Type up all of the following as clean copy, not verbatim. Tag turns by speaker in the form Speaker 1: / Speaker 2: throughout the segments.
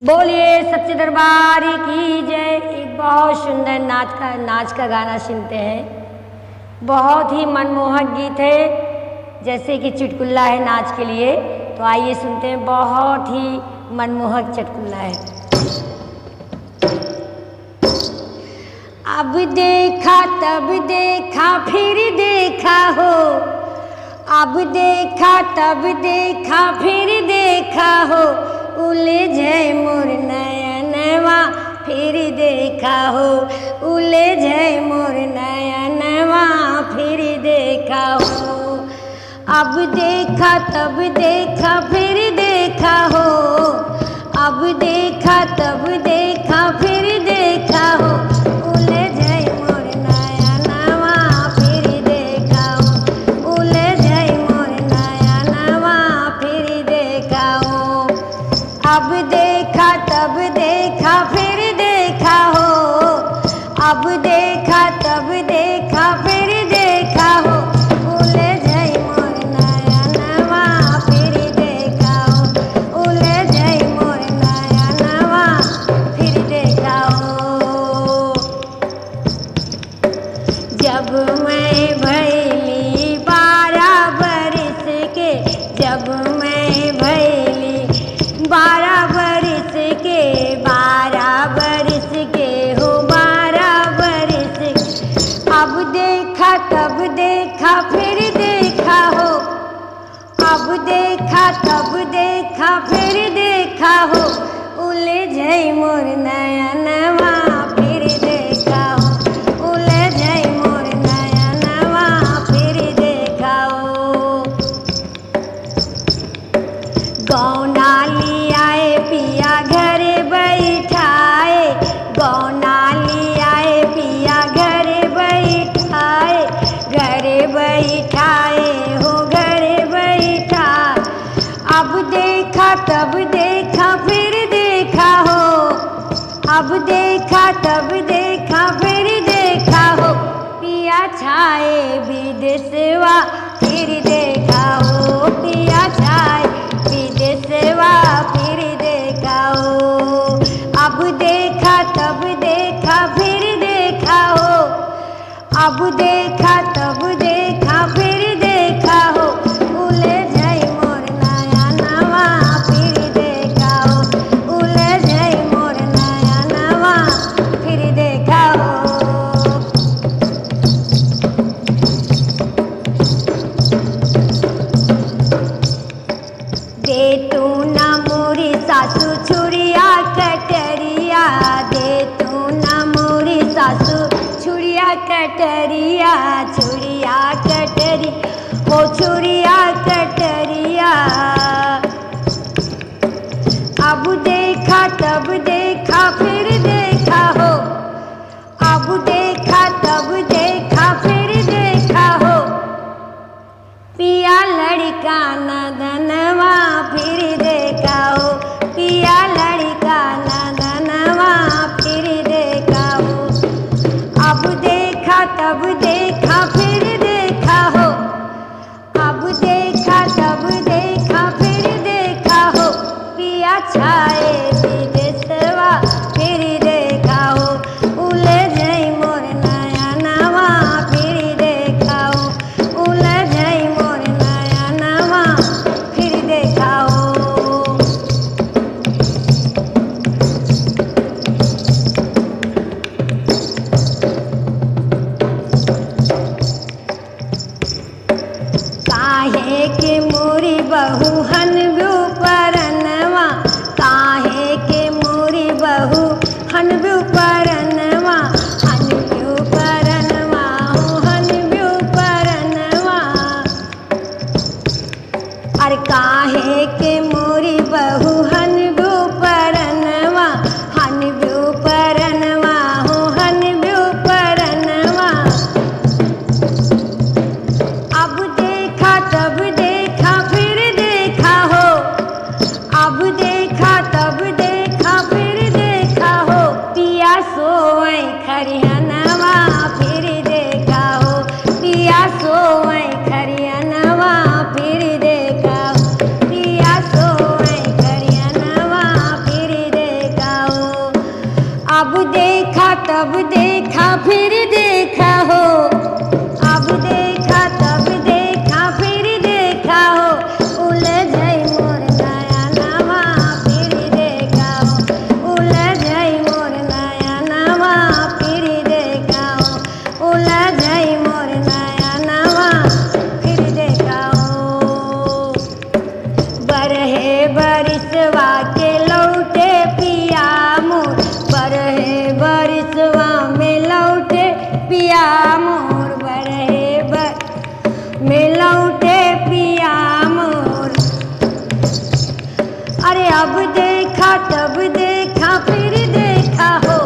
Speaker 1: बोलिए सच्चे दरबार की जय। एक बहुत सुंदर नाच का गाना सुनते हैं। बहुत ही मनमोहक गीत है, जैसे कि चुटकुला है नाच के लिए। तो आइए सुनते हैं, बहुत ही मनमोहक चुटकुला है। अब देखा तब देखा फिर देखा हो, अब देखा तब देखा फिर देखा हो, उलझे मोर नयनवा फिर देखा हो, उलझे मोर नयनवा फिर देखा हो। अब देखा तब देखा फिर देखा हो, अब देखा तब देखा फिर देखा हो, उलझे मोर नयनवा फिर देखा हो, उलझे मोर नयनवा फिर देखा हो। अब देखा तब देखा फिर देखा हो, अब देखा तब देखा फिर देखा हो, उलझे मोर नयनवा फिर देखा हो, उलझे मोर नयनवा फिर देखा हो। जब मैं भैली 12 बरस के, जब मैं भैली 12 बरस के, 12 बरस के हो 12 बरस। अब देखा तब देखा फिर देखा हो, अब देखा तब देखा फिर देखा हो, उलझे मोर नयनवा फिर देखा हो, उलझे मोर नयनवा फिर देखा हो। गौना लियाए पिया घर बैठाए, गौना लियाए पिया घर बैठाए, घर बैठाए हो घर बैठाए। अब देखा तब देखा फिर देखा हो, अब देखा तब देखा फिर देखा हो, पिया छाए विदेशवा फिर देखा हो, पिया छाए विदेशवा फिर देखा हो। अब देखा तब देखा फिर देखा हो, अब देखा तब देखा फिर देखा हो, उलझे मोर नयनवा फिर देखा हो, उलझे मोर नयनवा फिर देखा हो। दे तू ना मोरी सासू छुरिया कटरिया, दे तू ना मोरी सासू छुरिया कटरिया, छुरिया कटरी हो छुरिया कटरिया। अब देखा तब देखा फिर देखा हो, अब देखा तब देखा फिर देखा हो, पिया लड़का नदनवा फिर देखा हो, पिया लड़का नदनवा फिर देखा हो। अब देखा तब देखा फिर देखा हो, अब देखा तब देखा फिर देखा हो, पिया छाए विदेशवा तब देखा फिर देखा हो, अब देखा तब देखा फिर देखा हो, उलझई मोर नया नवा फिर देखा हो, उलझई मोर नया नवा फिर देखा हो, उलझई मोर नया नवा फिर देखा हो। बरहे बरिसवा के लौटे पिया मोर, बरहे बरिसवा में लौटे पिया मोर, बरहे में लौटे पिया मोर। अरे अब देखा तब देखा फिर देखा हो,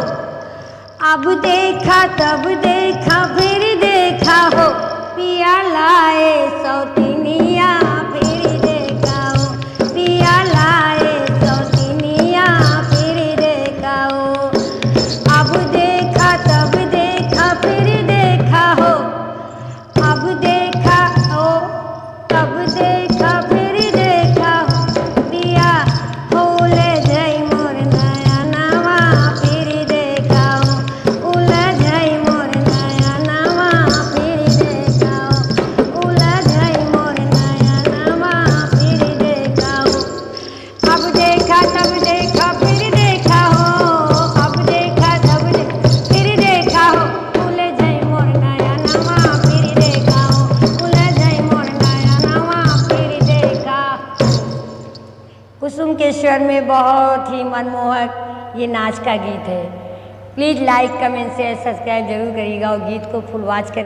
Speaker 1: अब देखा तब देखा फिर देखा हो, पिया लाए सौतिनिया फिर देखा हो, पिया लाए सौतिनिया फिर देखा हो। अब देखा तब देखा फिर देखा हो, अब देखा हो तब देखा फिर देखा हो, पिया उलझई मोर नया नवा फिर देखा हो, उलझई मोर नया नवा फिर देखा हो, उलझई मोर नया नवा फिर देखा हो। अब देखा तब देखा फिर देखा हो, अब देखा तब फिर देखा हो, उलझई मोर नया नवा फिर देखा हो, उलझई मोर नया नवा फिर देखा। कुसुम के स्वर में बहुत ही मनमोहक ये नाच का गीत है। Please like comment share subscribe जरूर करिएगा और गीत को फुल वॉच कर